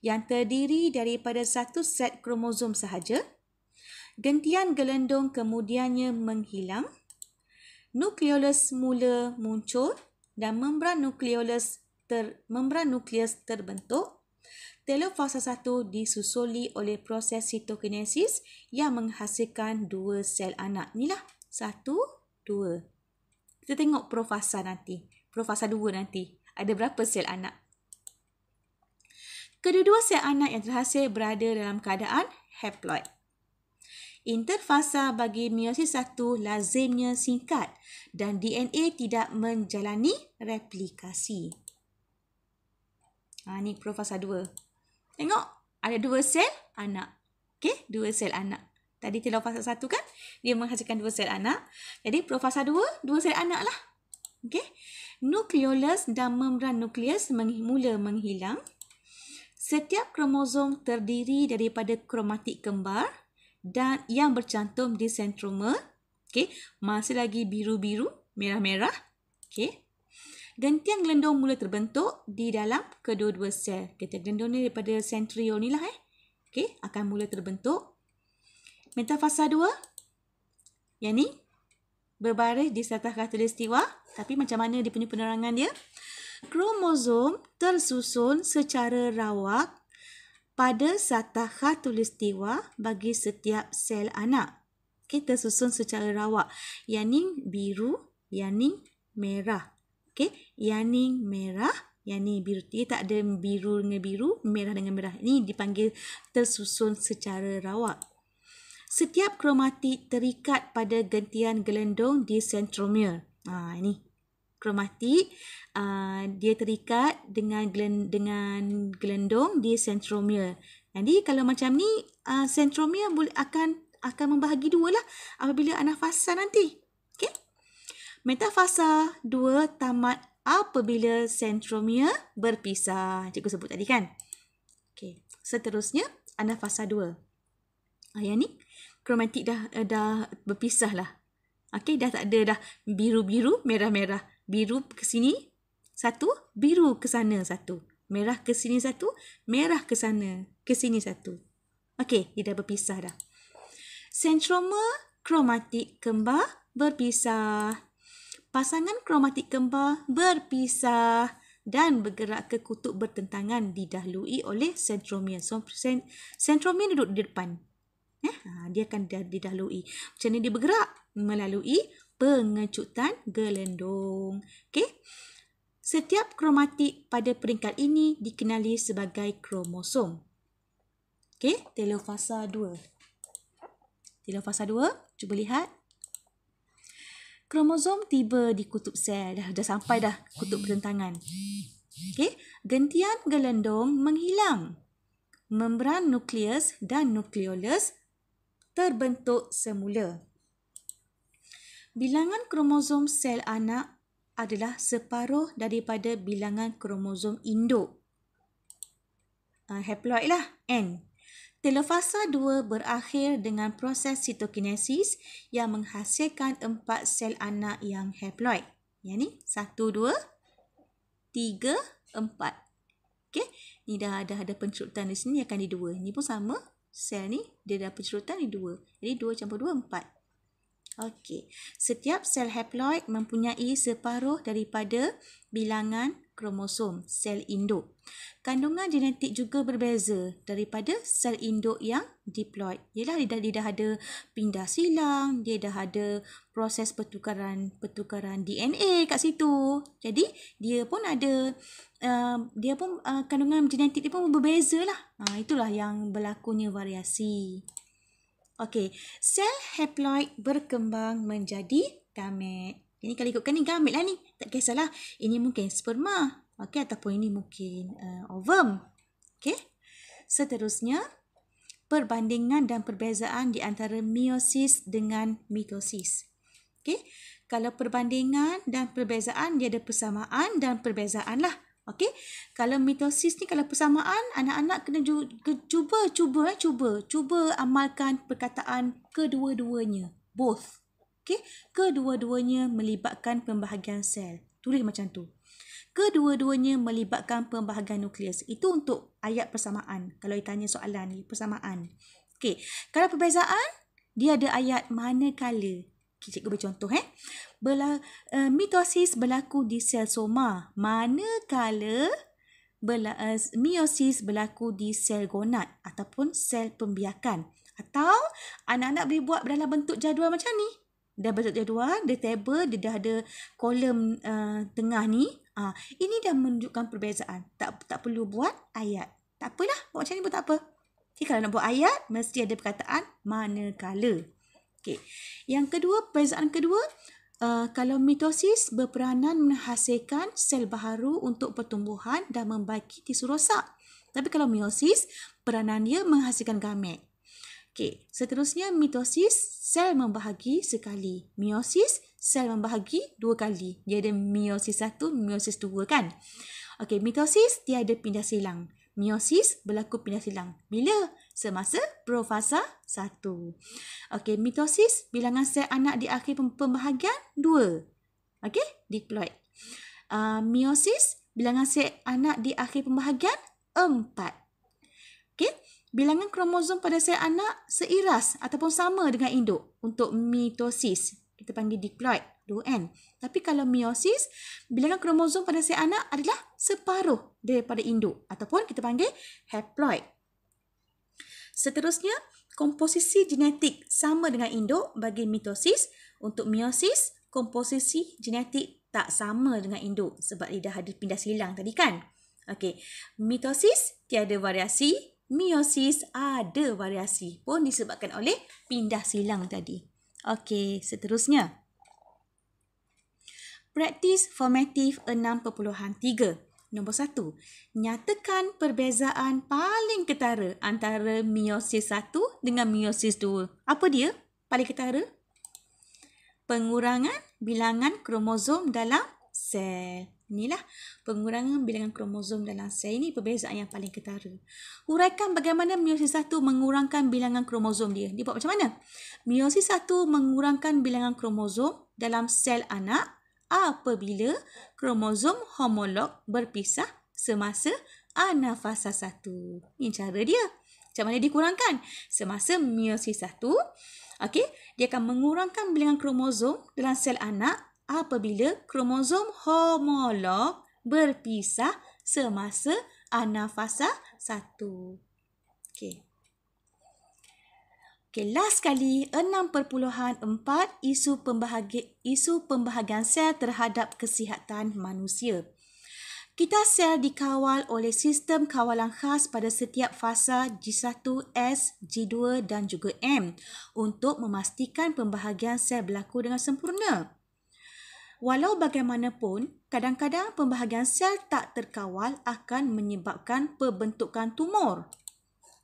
yang terdiri daripada satu set kromosom sahaja. Gentian gelendung kemudiannya menghilang. Nukleolus mula muncul dan membran nukleus terbentuk. Telofasa 1 disusuli oleh proses sitokinesis yang menghasilkan dua sel anak. Inilah 1, 2. Kita tengok profasa nanti. Profasa 2 nanti. Ada berapa sel anak? Kedua-dua sel anak yang terhasil berada dalam keadaan haploid. Interfasa bagi meiosis 1 lazimnya singkat dan DNA tidak menjalani replikasi. Ni profasa 2. Tengok, ada dua sel anak. Okey, dua sel anak. Tadi telofasa 1 kan, dia menghasilkan dua sel anak. Jadi profasa 2, dua sel anak lah. Okey. Nukleolus dan membran nukleus mula menghilang. Setiap kromosom terdiri daripada kromatik kembar dan yang bercantum di sentromer. Okey, masih lagi biru-biru, merah-merah. Okey. Gentian gelendung mula terbentuk di dalam kedua-dua sel. Gentian gelendung ni daripada sentriol ni lah Okey, akan mula terbentuk. Metafasa 2. Yang ni berbaris di satah khatulistiwa. Tapi macam mana dia punya penerangan dia? Kromosom tersusun secara rawak pada satah khatulistiwa bagi setiap sel anak. Okey, tersusun secara rawak. Yang ni biru, yang ni merah. Okey, yang ni merah, Yang ni biru. Dia tak ada biru dengan biru, merah dengan merah. Ini dipanggil tersusun secara rawak. Setiap kromatid terikat pada gentian gelendong di sentromere. Ini kromatid dia terikat dengan gelendong di sentromere. Jadi kalau macam ni sentromere akan membahagi dua lah apabila anafasa nanti. Okey. Metafasa 2 tamat apabila sentromere berpisah. Cikgu sebut tadi kan. Okey. Seterusnya anafasa 2. Yang ni kromatid dah berpisah lah. Okey, dah tak ada dah biru-biru, merah-merah. Biru ke sini satu, biru ke sana satu. Merah ke sini satu, merah ke sana, ke sini satu. Okey, dia dah berpisah dah. Sentromer kromatid kembar berpisah. Pasangan kromatid kembar berpisah dan bergerak ke kutub bertentangan didahului oleh sentromer. So, sentromer duduk di depan. Dia akan didahului. Macam mana dia bergerak? Melalui pengecutan gelendong. Okey. Setiap kromatid pada peringkat ini dikenali sebagai kromosom. Okey, telofasa 2. Telofasa 2, cuba lihat. Kromosom tiba di kutub sel. Dah sampai dah kutub bertentangan. Okey, gentian gelendong menghilang. Membran nukleus dan nukleolus terbentuk semula. Bilangan kromosom sel anak adalah separuh daripada bilangan kromosom induk. Haploid lah, N. Telofasa 2 berakhir dengan proses sitokinesis yang menghasilkan 4 sel anak yang haploid. Yang ni 1, 2, 3, 4. Okey, ni dah ada pencerutan di sini akan di 2. Ni pun sama. Sel ni dia dah pencerutan di 2. Jadi 2 campur 2, 4. Okey. Setiap sel haploid mempunyai separuh daripada bilangan kromosom sel induk. Kandungan genetik juga berbeza daripada sel induk yang diploid. Ialah dia dah ada pindah silang, dia dah ada proses pertukaran DNA kat situ. Jadi dia pun ada kandungan genetik dia pun berbeza lah. Itulah yang berlakunya variasi. Okey, sel haploid berkembang menjadi gamet. Ini kalau ikutkan ni gamet lah ni. Tak kisahlah. Ini mungkin sperma. Okey, ataupun ini mungkin ovum. Okey. Seterusnya, perbandingan dan perbezaan di antara meiosis dengan mitosis. Okey. Kalau perbandingan dan perbezaan, dia ada persamaan dan perbezaan lah. Okey, kalau mitosis ni, kalau persamaan, anak-anak kena cuba amalkan perkataan kedua-duanya. Both. Okey, kedua-duanya melibatkan pembahagian sel. Tulis macam tu. Kedua-duanya melibatkan pembahagian nukleus. Itu untuk ayat persamaan. Kalau ditanya soalan ni, persamaan. Okey, kalau perbezaan, dia ada ayat manakala. Cikgu bercontoh. Mitosis berlaku di sel soma, manakala meiosis berlaku di sel gonad ataupun sel pembiakan. Atau anak-anak boleh buat dalam bentuk jadual macam ni. Dah bentuk jadual, dia table, dia dah ada kolom tengah ni. Ini dah menunjukkan perbezaan. Tak perlu buat ayat. Tak apalah, buat macam ni pun tak apa. Jadi kalau nak buat ayat, mesti ada perkataan manakala. Okey. Yang kedua, perbezaan kedua, kalau mitosis berperanan menghasilkan sel baharu untuk pertumbuhan dan membaiki tisu rosak. Tapi kalau meiosis, peranan dia menghasilkan gamet. Okey, seterusnya mitosis, sel membahagi sekali. Meiosis, sel membahagi 2 kali. Dia ada meiosis 1, meiosis 2 kan? Okey, mitosis dia ada pindah silang. Meiosis berlaku pindah silang. Bila? Semasa profasa 1. Okey, mitosis bilangan sel anak di akhir pembahagian 2. Okey, diploid. Meiosis bilangan sel anak di akhir pembahagian 4. Okey, bilangan kromosom pada sel anak seiras ataupun sama dengan induk untuk mitosis. Kita panggil diploid, 2N. Tapi kalau meiosis, bilangan kromosom pada sel anak adalah separuh daripada induk ataupun kita panggil haploid. Seterusnya, komposisi genetik sama dengan induk bagi mitosis. Untuk meiosis, komposisi genetik tak sama dengan induk sebab dia dah ada pindah silang tadi kan. Okey, mitosis tiada variasi, meiosis ada variasi pun disebabkan oleh pindah silang tadi. Okey, seterusnya. Praktis formatif 6.3. Nombor 1. Nyatakan perbezaan paling ketara antara meiosis 1 dengan meiosis 2. Apa dia paling ketara? Pengurangan bilangan kromosom dalam sel. Inilah pengurangan bilangan kromosom dalam sel. Ini perbezaan yang paling ketara. Huraikan bagaimana meiosis 1 mengurangkan bilangan kromosom dia. Dia buat macam mana? Meiosis 1 mengurangkan bilangan kromosom dalam sel anak apabila kromosom homolog berpisah semasa anafasa 1. Ini cara dia. Macam mana dikurangkan? Semasa meiosis 1, okey, dia akan mengurangkan bilangan kromosom dalam sel anak apabila kromosom homolog berpisah semasa anafasa 1. Okey. Okey, last sekali 6.4 isu pembahagian sel terhadap kesihatan manusia. Kita sel dikawal oleh sistem kawalan khas pada setiap fasa G1, S, G2 dan juga M untuk memastikan pembahagian sel berlaku dengan sempurna. Walau bagaimanapun, kadang-kadang pembahagian sel tak terkawal akan menyebabkan pembentukan tumor.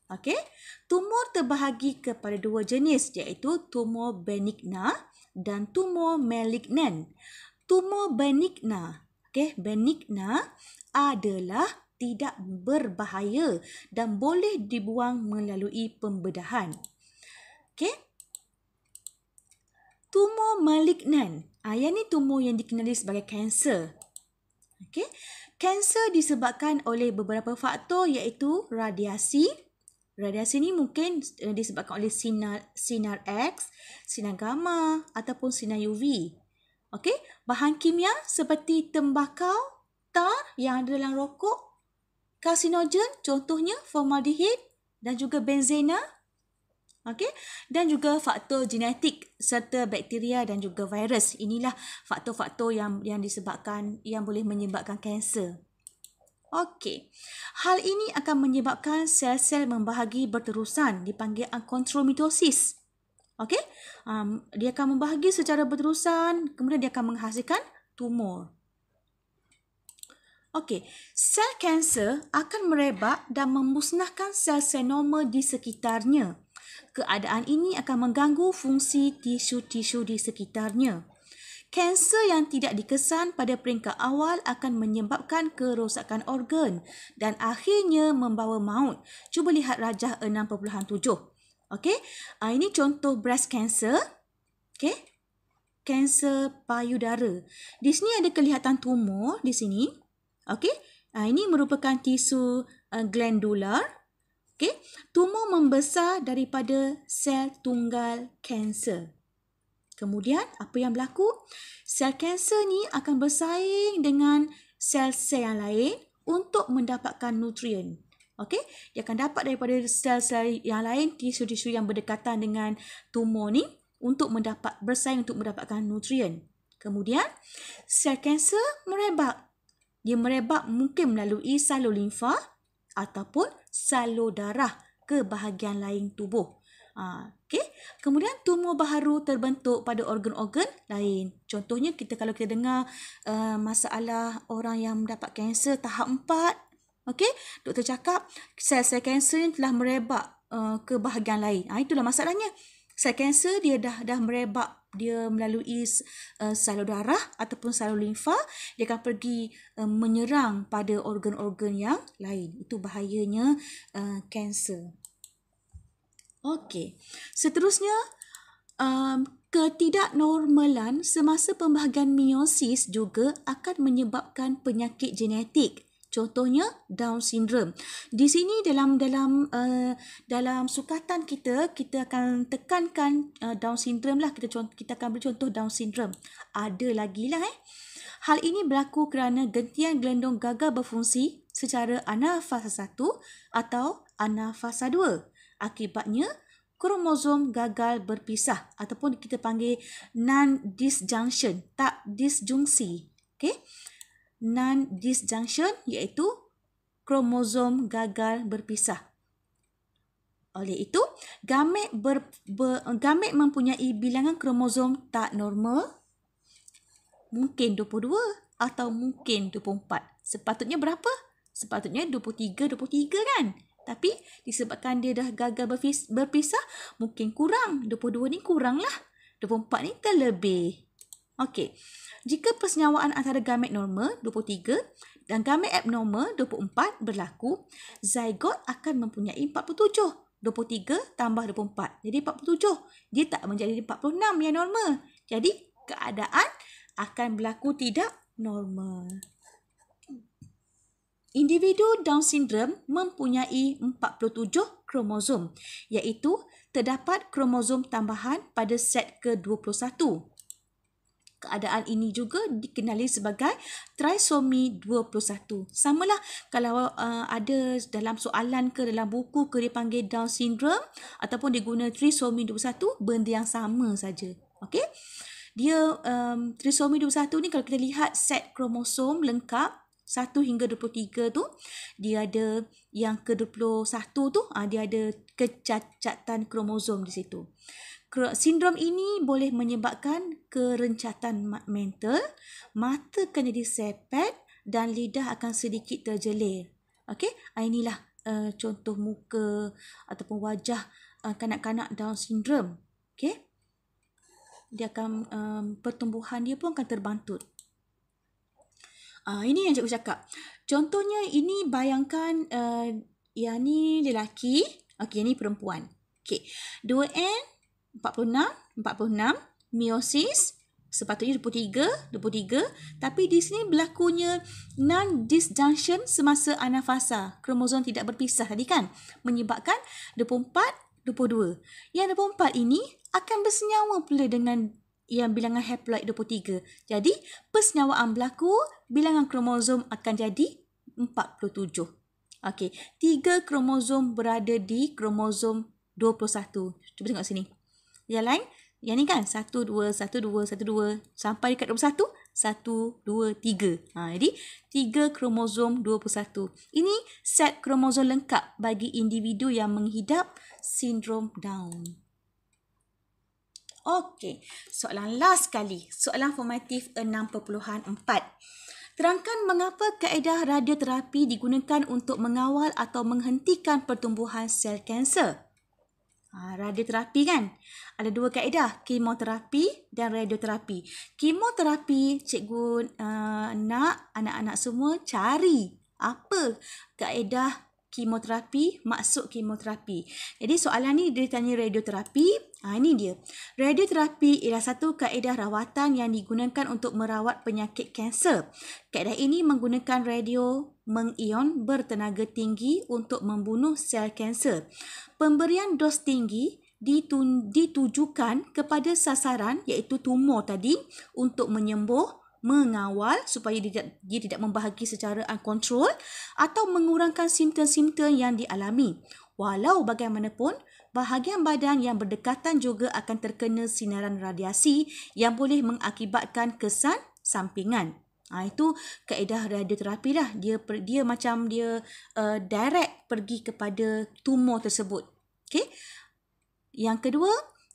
Okey, tumor terbahagi kepada dua jenis iaitu tumor benigna dan tumor malignan. Tumor benigna, benigna adalah tidak berbahaya dan boleh dibuang melalui pembedahan. Okey. Tumor malignan, yang ni tumor yang dikenali sebagai kanser. Okey. Kanser disebabkan oleh beberapa faktor iaitu radiasi. Radiasi ni mungkin disebabkan oleh sinar X, sinar gamma ataupun sinar UV. Okey, bahan kimia seperti tembakau, tar yang ada dalam rokok, karsinogen contohnya formaldehid dan juga benzena. Okey, dan juga faktor genetik serta bakteria dan juga virus. Inilah faktor-faktor yang boleh menyebabkan kanser. Okey, hal ini akan menyebabkan sel-sel membahagi berterusan dipanggil uncontrolled mitosis. Okey, dia akan membahagi secara berterusan, kemudian dia akan menghasilkan tumor. Okey, sel kanser akan merebak dan memusnahkan sel-sel normal di sekitarnya. Keadaan ini akan mengganggu fungsi tisu-tisu di sekitarnya. Kanser yang tidak dikesan pada peringkat awal akan menyebabkan kerosakan organ dan akhirnya membawa maut. Cuba lihat rajah 6.7. Okey, ini contoh breast cancer. Okey, kanser payudara. Di sini ada kelihatan tumor di sini. Okey, ini merupakan tisu glandular. Okey, tumor membesar daripada sel tunggal kanser. Kemudian, apa yang berlaku? Sel kanser ni akan bersaing dengan sel-sel yang lain untuk mendapatkan nutrien. Okey, dia akan dapat daripada sel-sel yang lain, tisu-tisu yang berdekatan dengan tumor ni untuk bersaing untuk mendapatkan nutrien. Kemudian, sel kanser merebak. Dia merebak mungkin melalui salur limfa ataupun salur darah ke bahagian lain tubuh. Okey. Kemudian tumor baharu terbentuk pada organ-organ lain. Contohnya kalau kita dengar masalah orang yang mendapat kanser tahap 4. Okey, doktor cakap sel-sel kanser ni telah merebak ke bahagian lain. Itulah masalahnya. Sel kanser dia dah merebak, dia melalui salur darah ataupun salur limfa, dia akan pergi menyerang pada organ-organ yang lain. Itu bahayanya kanser. Okey, seterusnya ketidaknormalan semasa pembahagian meiosis juga akan menyebabkan penyakit genetik. Contohnya Down syndrome. Di sini dalam sukatan kita akan tekankan Down syndrome lah. Kita akan beri contoh Down syndrome. Ada lagi lah. Hal ini berlaku kerana gentian gelendong gagal berfungsi secara anafasa 1 atau anafasa 2. Akibatnya, kromosom gagal berpisah ataupun kita panggil non-disjunction, tak disjungsi. Okey. Non-disjunction iaitu kromosom gagal berpisah. Oleh itu, gamet mempunyai bilangan kromosom tak normal, mungkin 22 atau mungkin 24. Sepatutnya berapa? Sepatutnya 23 kan? Tapi disebabkan dia dah gagal berpisah, mungkin kurang. 22 ni kurang lah. 24 ni terlebih. Okey. Jika persenyawaan antara gamet normal 23 dan gamet abnormal 24 berlaku, zygote akan mempunyai 47. 23 tambah 24. Jadi 47. Dia tak menjadi 46 yang normal. Jadi keadaan akan berlaku tidak normal. Individu Down syndrome mempunyai 47 kromosom, iaitu terdapat kromosom tambahan pada set ke-21. Keadaan ini juga dikenali sebagai trisomi 21. Samalah kalau ada dalam soalan ke dalam buku ke dia panggil Down syndrome ataupun dia guna trisomi 21, benda yang sama saja. Okey? Dia trisomi 21 ni kalau kita lihat set kromosom lengkap 1 hingga 23 tu, dia ada yang ke-21 tu, dia ada kecacatan kromosom di situ. Sindrom ini boleh menyebabkan kerencatan mental, mata akan jadi sepet dan lidah akan sedikit terjelir. Okey, inilah contoh muka ataupun wajah kanak-kanak Down syndrome. Okey. Dia akan pertumbuhan dia pun akan terbantut. Ini yang cikgu cakap. Contohnya ini bayangkan yang ni lelaki, okey, yang ni perempuan. Okey. 2N 46, meiosis sepatutnya 23, tapi di sini berlakunya non-disjunction semasa anafasa, kromosom tidak berpisah tadi kan, menyebabkan 24, 22. Yang 24 ini akan bersenyawa pula dengan yang bilangan haploid 23. Jadi, persenyawaan berlaku, bilangan kromosom akan jadi 47. Okey, 3 kromosom berada di kromosom 21. Cuba tengok sini. Yang lain, yang ni kan 1, 2, 1, 2, 1, 2 sampai dekat 21, 1, 2, 3. Jadi 3 kromosom 21. Ini set kromosom lengkap bagi individu yang menghidap sindrom Down. Okey, soalan last sekali. Soalan formatif 6.4. Terangkan mengapa kaedah radioterapi digunakan untuk mengawal atau menghentikan pertumbuhan sel kanser. Radioterapi kan? Ada 2 kaedah, kemoterapi dan radioterapi. Kemoterapi, cikgu nak anak-anak semua cari apa kaedah kemoterapi, maksud kemoterapi. Jadi soalan ni dia tanya radioterapi. Ini dia. Radioterapi ialah satu kaedah rawatan yang digunakan untuk merawat penyakit kanser. Kaedah ini menggunakan radio mengion bertenaga tinggi untuk membunuh sel kanser. Pemberian dos tinggi ditujukan kepada sasaran iaitu tumor tadi untuk menyembuh, mengawal supaya dia tidak membahagi secara uncontrolled atau mengurangkan simptom-simptom yang dialami. Walau bagaimanapun, bahagian badan yang berdekatan juga akan terkena sinaran radiasi yang boleh mengakibatkan kesan sampingan. Itu kaedah radioterapi lah. Dia macam dia direct pergi kepada tumor tersebut. Okay? Yang kedua,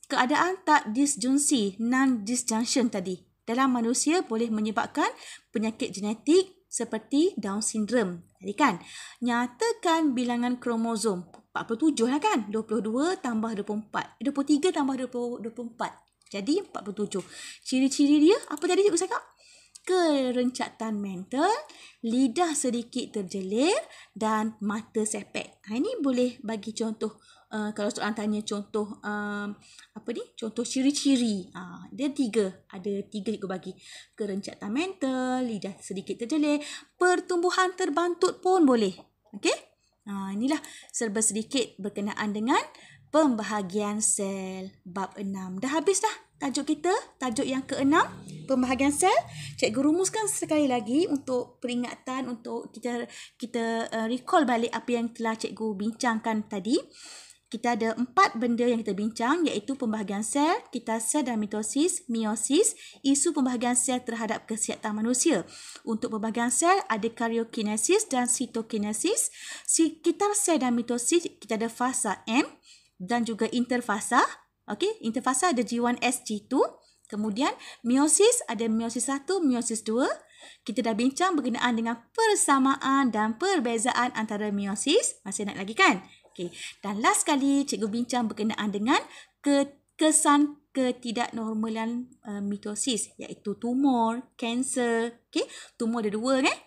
keadaan tak disjunksi, non-disjunction tadi. Dalam manusia boleh menyebabkan penyakit genetik seperti Down syndrome. Tadi kan, nyatakan bilangan kromosom 47 lah kan. 22 tambah 24. 23 tambah 24. Jadi 47. Ciri-ciri dia apa tadi cikgu cakap? Kerencatan mental, lidah sedikit terjelir dan mata sepet. Ini boleh bagi contoh. Kalau soalan tanya contoh contoh ciri-ciri. Dia 3. Ada 3 cikgu bagi. Kerencatan mental, lidah sedikit terjelir, pertumbuhan terbantut pun boleh. Okey? Inilah serba sedikit berkenaan dengan pembahagian sel bab 6. Dah habis dah tajuk kita, tajuk yang ke-6, pembahagian sel. Cikgu rumuskan sekali lagi untuk peringatan, untuk kita recall balik apa yang telah cikgu bincangkan tadi. kita ada 4 benda yang kita bincang iaitu pembahagian sel, kita sel dan mitosis, meiosis, isu pembahagian sel terhadap kesihatan manusia. Untuk pembahagian sel ada karyokinesis dan sitokinesis. Sekitar sel dan mitosis kita ada fasa M dan juga interfasa. Okey, interfasa ada G1S, G2. Kemudian meiosis ada meiosis 1, meiosis 2. Kita dah bincang berkenaan dengan persamaan dan perbezaan antara meiosis. Masih nak lagi kan? Okey. Dan last sekali cikgu bincang berkenaan dengan kesan ketidaknormalan mitosis iaitu tumor, kanser. Okey, tumor ada 2 kan?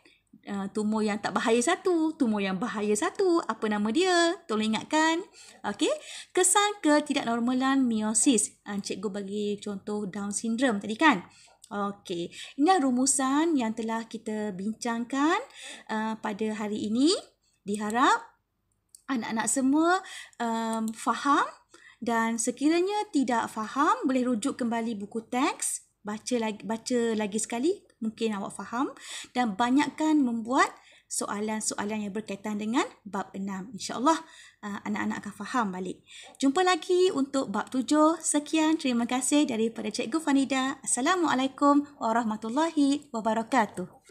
Tumor yang tak bahaya satu, tumor yang bahaya satu. Apa nama dia? Tolong ingatkan. Okey, kesan ketidaknormalan meiosis. Cikgu bagi contoh Down syndrome tadi kan? Okey, inilah rumusan yang telah kita bincangkan pada hari ini. Diharap anak-anak semua faham dan sekiranya tidak faham boleh rujuk kembali buku teks, baca lagi sekali, mungkin awak faham dan banyakkan membuat soalan-soalan yang berkaitan dengan bab 6. InsyaAllah anak-anak akan faham balik. Jumpa lagi untuk bab 7. Sekian, terima kasih daripada Cikgu Fanida. Assalamualaikum warahmatullahi wabarakatuh.